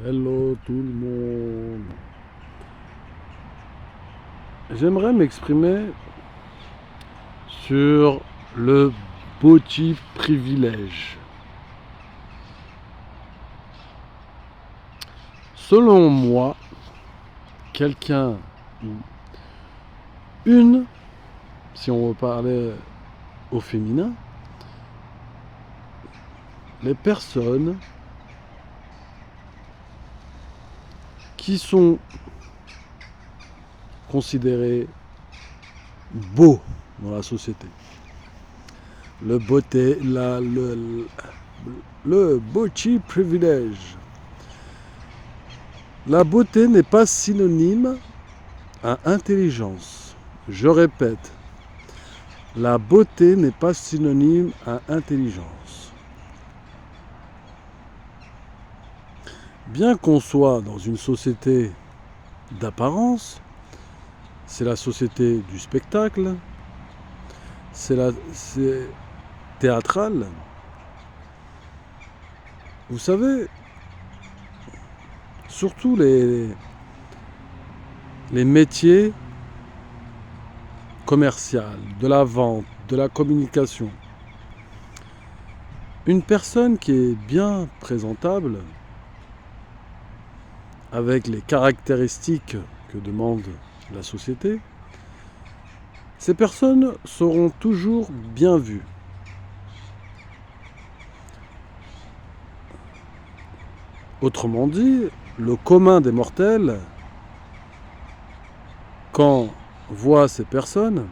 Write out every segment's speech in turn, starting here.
Hello tout le monde. J'aimerais m'exprimer sur le petit privilège. Selon moi, quelqu'un ou une, si on veut parler au féminin, les personnes qui sont considérées beaux dans la société. Le beauté, le petit privilège. La beauté n'est pas synonyme à intelligence. Je répète, la beauté n'est pas synonyme à intelligence. Bien qu'on soit dans une société d'apparence, c'est la société du spectacle, c'est théâtral. Vous savez, surtout les métiers commerciaux, de la vente, de la communication. Une personne qui est bien présentable, avec les caractéristiques que demande la société, ces personnes seront toujours bien vues. Autrement dit, le commun des mortels, quand voit ces personnes,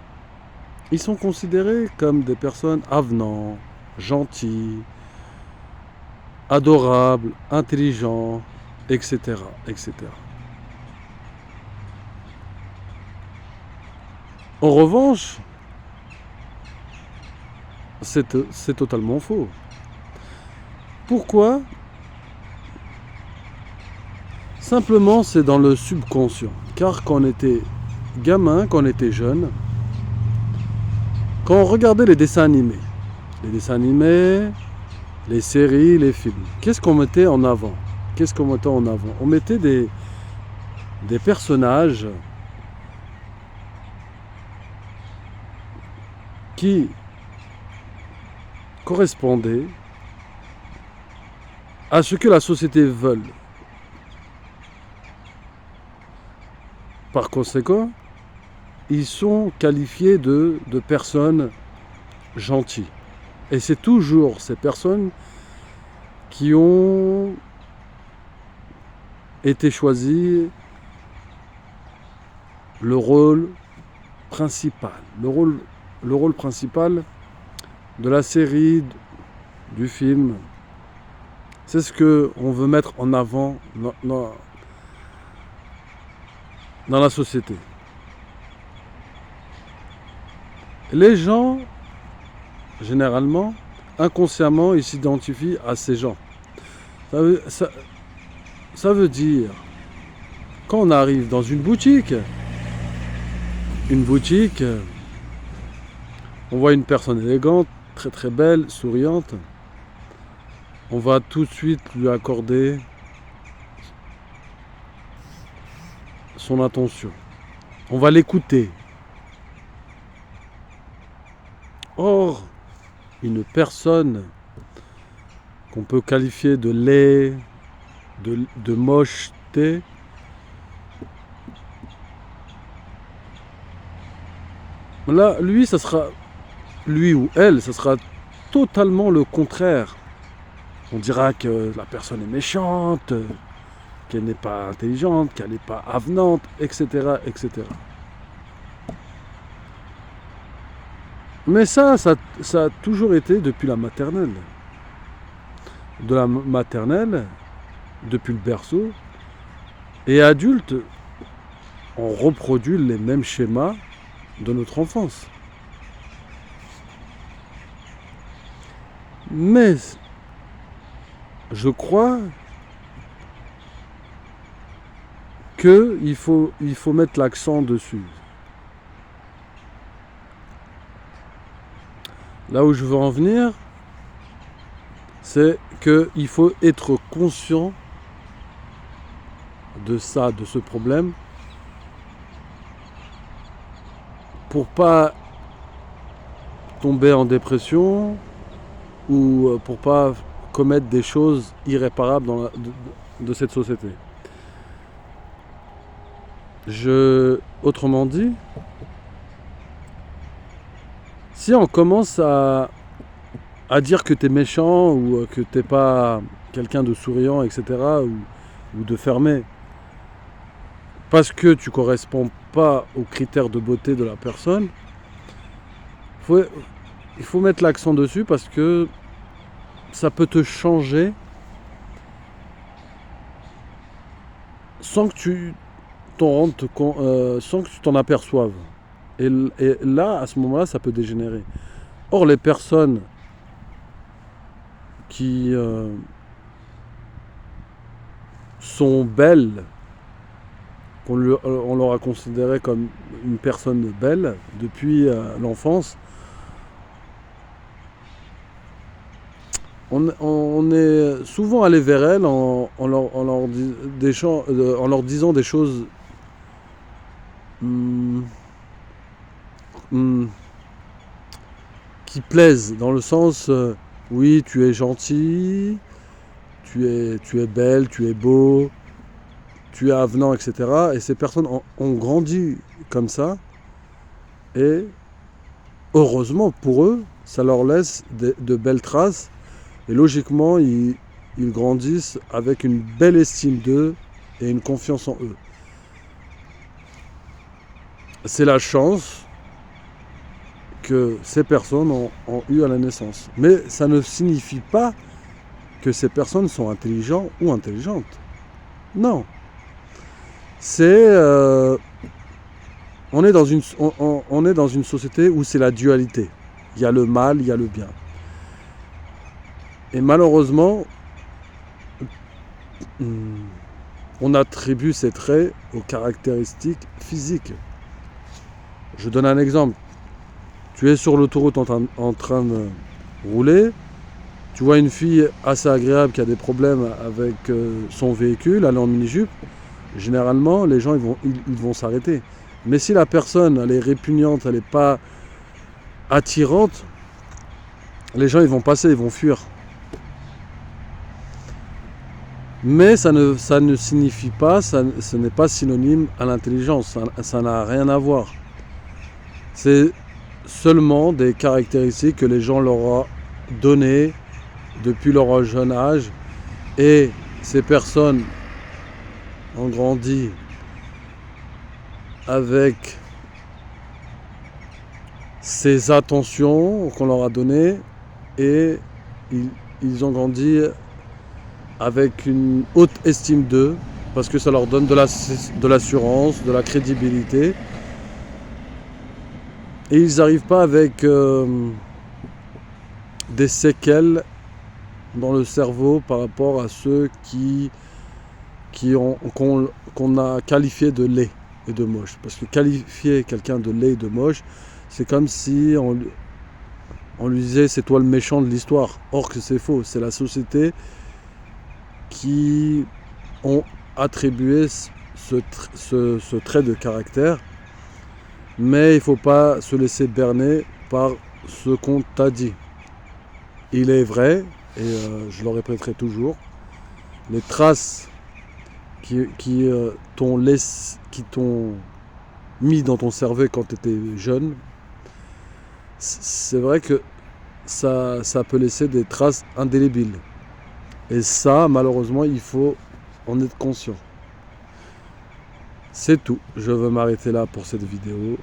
ils sont considérés comme des personnes avenants, gentils, adorables, intelligents, etc., etc. En revanche, c'est totalement faux. Pourquoi ? Simplement, c'est dans le subconscient. Car quand on était gamin, quand on était jeune, quand on regardait les dessins animés, les séries, les films, qu'est-ce qu'on mettait en avant ? On mettait des personnages qui correspondaient à ce que la société veut. Par conséquent, ils sont qualifiés de personnes gentilles. Et c'est toujours ces personnes qui ont été choisies le rôle principal. Le rôle principal de la série, du film. C'est ce qu'on veut mettre en avant dans la société. Les gens, généralement, inconsciemment, ils s'identifient à ces gens. Ça veut dire, quand on arrive dans une boutique, on voit une personne élégante, très très belle, souriante, on va tout de suite lui accorder son attention. On va l'écouter. Or, une personne qu'on peut qualifier de laid, de mocheté, là, lui ou elle, ça sera totalement le contraire. On dira que la personne est méchante, qu'elle n'est pas intelligente, qu'elle n'est pas avenante, etc., etc. Mais ça a toujours été depuis la maternelle. De la maternelle, depuis le berceau, et adulte, on reproduit les mêmes schémas de notre enfance. Mais je crois qu'il faut mettre l'accent dessus. Là où je veux en venir, c'est qu'il faut être conscient de ça, de ce problème, pour pas tomber en dépression ou pour pas commettre des choses irréparables de cette société. Autrement dit, si on commence à dire que t'es méchant ou que t'es pas quelqu'un de souriant, etc., ou de fermé, parce que tu corresponds pas aux critères de beauté de la personne, il faut mettre l'accent dessus parce que ça peut te changer sans que tu sans que tu t'en aperçoives. Et là, à ce moment-là, ça peut dégénérer. Or, les personnes qui sont belles, on leur a considéré comme une personne belle depuis l'enfance, on est souvent allé vers elles en leur disant des choses qui plaisent, dans le sens oui, tu es gentil, tu es belle, tu es beau, tu es avenant, etc. Et ces personnes ont grandi comme ça, et heureusement pour eux, ça leur laisse de belles traces, et logiquement ils grandissent avec une belle estime d'eux et une confiance en eux. C'est la chance que ces personnes ont eu à la naissance. Mais ça ne signifie pas que ces personnes sont intelligents ou intelligentes. Non. C'est... on est dans une société où c'est la dualité. Il y a le mal, il y a le bien. Et malheureusement, on attribue ces traits aux caractéristiques physiques. Je donne un exemple. Tu es sur l'autoroute en train de rouler, tu vois une fille assez agréable qui a des problèmes avec son véhicule, elle est en mini-jupe, généralement les gens ils vont s'arrêter. Mais si la personne elle est répugnante, elle n'est pas attirante, les gens ils vont passer, ils vont fuir. Mais ça ne signifie pas, ce n'est pas synonyme à l'intelligence, ça n'a rien à voir. C'est seulement des caractéristiques que les gens leur ont données depuis leur jeune âge, et ces personnes ont grandi avec ces attentions qu'on leur a données, et ils ont grandi avec une haute estime d'eux parce que ça leur donne de l'assurance, de la crédibilité. Et ils n'arrivent pas avec des séquelles dans le cerveau par rapport à ceux qu'on a qualifié de laid et de moche. Parce que qualifier quelqu'un de laid et de moche, c'est comme si on lui disait c'est toi le méchant de l'histoire. Or que c'est faux, c'est la société qui ont attribué ce trait de caractère. Mais il ne faut pas se laisser berner par ce qu'on t'a dit. Il est vrai, et je le répéterai toujours, les traces qui t'ont mis dans ton cerveau quand tu étais jeune, c'est vrai que ça peut laisser des traces indélébiles. Et ça, malheureusement, il faut en être conscient. C'est tout. Je veux m'arrêter là pour cette vidéo.